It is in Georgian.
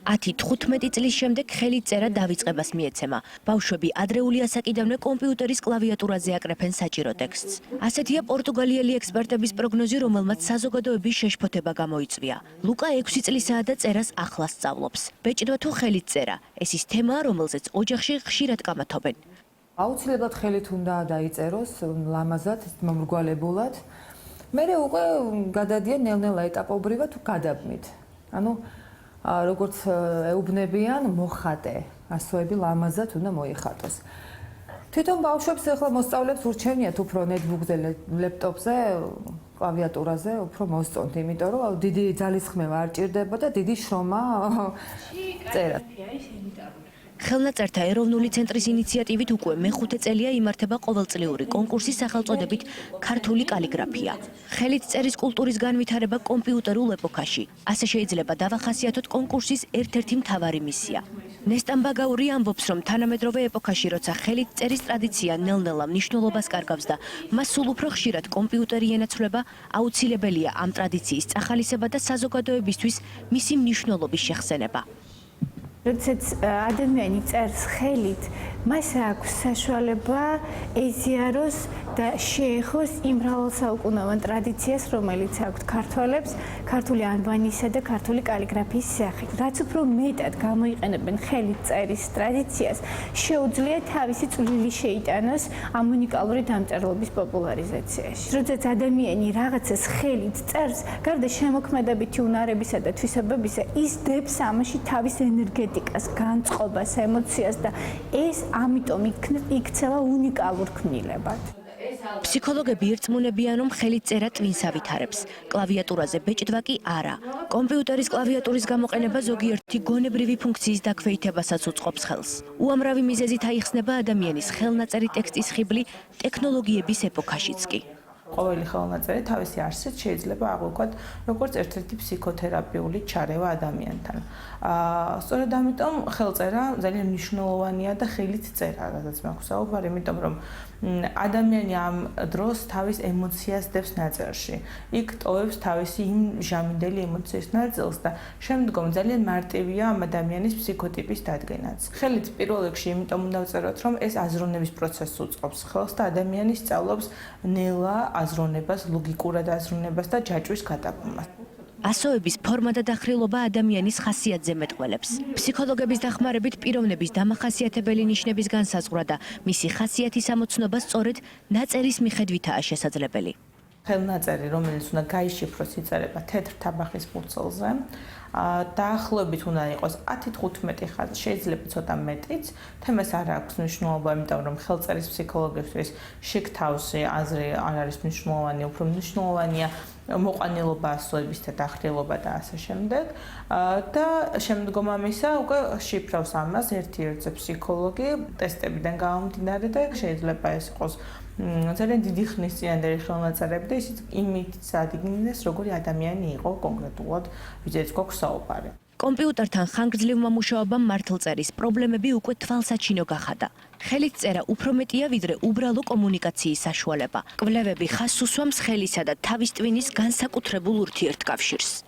10-15 წლის შემდეგ ხელით წერა დავიწყებას მიეცემა. ბავშვები ადრეული ასაკიდანვე კომპიუტერის კლავიატურაზე აკრეფენ საჭირო ტექსტს. ასეთია პორტუგალიელი ექსპერტების პროგნოზი, რომელმაც საზოგადოების შეშფოთება გამოიწვია. ლუკა 6 წლისაა და წერას ახლა სწავლობს. ბეჭდვა თუ ხელით წერა, ეს ის თემაა, რომელზეც ოჯახში ხშირად კამათობენ. აუცილებლად ხელით უნდა დაიწეროს, ლამაზად, მომრგვალებულად. მერე უკვე გადადიან ნელ-ნელა ეტაპობრივად თუ გადაბმით. ანუ როგორც ეუბნებიან, მოხატე, ასოები ლამაზად უნდა მოიხატოს. თვითონ ბავშვებს ახლა მოსწავლებს ურჩევნიათ უფრო ნეტბუქზე, ლეპტოპზე, კლავიატურაზე უფრო მოსწონთ, იმიტომ რომ დიდი ძალისხმევა არ ჭირდება და დიდი შრომა წერა. ხელნაწერთა ეროვნული ცენტრის ინიციატივით უკვე მეხუთე წელია იმართება ყოველწლიური კონკურსი სახელწოდებით ქართული კალიგრაფია. ხელით წერის კულტურის განვითარება კომპიუტერულ ეპოქაში. ასე შეიძლება დავახასიათოთ კონკურსის ერთ-ერთი მთავარი მისია. ნესტან ბაგაური ამბობს, რომ თანამედროვე ეპოქაში, როცა ხელით წერის ტრადიცია ნელ-ნელა მნიშვნელობას კარგავს და მას სულ უფრო ხშირად კომპიუტერი ენაცვლება, აუცილებელია ამ ტრადიციის წახალისება და საზოგადოებისთვის მისი მნიშვნელობის შეხსენება. როდესაც ადამიანი წერს ხელით, მას აქვს საშუალება ეზიაროს და შეეხოს იმ მრავალსაუკუნოვან ტრადიციას, რომელიც აქვს ქართველებს, ქართული ანბანისა და ქართული კალიგრაფიის სახით. რაც უფრო მეტად გამოიყენებენ ხელით წერის ტრადიციას, შეუძლია თავისი წვლილი შეიტანოს ამ უნიკალური დამწერლობის პოპულარიზაციაში. როდესაც ადამიანი რაღაცას ხელით წერს, გარდა შემოქმედებითი უნარებისა და თვისებებისა, ის დებს ამაში თავის ენერგეტიკას, განწყობას, ემოციას და ეს ამიტომ იქცევა უნიკალურ ქმნილებად. ფსიქოლოგები ერწმუნებიან, რომ ხელით წერა ტვინს ავითარებს. კლავიატურაზე ბეჭდვა კი არა. კომპიუტერის კლავიატურის გამოყენება ზოგიერთი გონებრივი ფუნქციის დაქვეითებასაც უწყობს ხელს. უამრავი მიზეზით აიხსნება ადამიანის ხელნაწერი ტექსტის ხიბლი ტექნოლოგიების ეპოქაშიც კი. ყოველი ხელნაწერი თავისი არსით შეიძლება აღვიქვათ როგორც ერთ-ერთი ფსიქოთერაპიული ჩარევა ადამიანთან. სწორედ ამიტომ ხელწერა ძალიან მნიშვნელოვანია და ხელით წერა, რადგან მე ვსაუბარ, იმიტომ რომ ადამიანი ამ დროს თავის ემოციას დებს ნაწერში. იქ ტოვებს თავისი იმ ჟამინდელი ემოციის ნაწილს და შემდგომ ძალიან მარტივია ამ ადამიანის ფსიქოტიპის დადგენაც. ხელით პირველ რიგში იმიტომ უნდა ვწეროთ, რომ ეს აზროვნების პროცესს უწყობს ხელს და ადამიანი სწავლობს ნელა აზროვნებას, ლოგიკურად აზროვნებას და ჯაჭვის გადაბმას. ასოების ფორმა და დახრილობა ადამიანის ხასიათზე მეტყველებს. ფსიქოლოგების დახმარებით პიროვნების დამახასიათებელი ნიშნების განსაზღვრა და მისი ხასიათის ამოცნობა სწორედ ნაწერის მიხედვითაა შესაძლებელი. ხელნაწერი, რომელიც უნდა გაიშიფროს იწერება თეთრ თაბახის ფურცელზე, დაახლოებით უნდა იყოს 10-15 ხაზი, შეიძლება ცოტა მეტიც. თემას არ აქვს მნიშვნელობა, იმიტომ რომ ხელწერის ფსიქოლოგისთვის შიგ თავში აზრი არ არის მნიშვნელოვანი, უფრო მნიშვნელოვანია მოყვანილობა, ასოების და დახრილობა და ასე შემდეგ. და შემდგომ ამისა უკვე შიფრავს ამას ერთ-ერთი ფსიქოლოგი ტესტებიდან გამომდინარე და შეიძლება ეს იყოს ძალიან დიდი ხნის წინანდელი ხელნაწერები და ისიც იმით წარდგინდეს, როგორი ადამიანი იყო კონკრეტულად, ვიზეც გვაქვს საუბარი. კომპიუტერთან ხანგრძლივმა მუშაობამ მართლწერის პრობლემები უკვე თვალსაჩინო გახადა. ხელით წერა უფრო მეტია ვიდრე უბრალო კომუნიკაციის საშუალება. კვლევები ხაზს უსვამს ხელისა და თავის ტვინის განსაკუთრებულ ურთიერთკავშირს.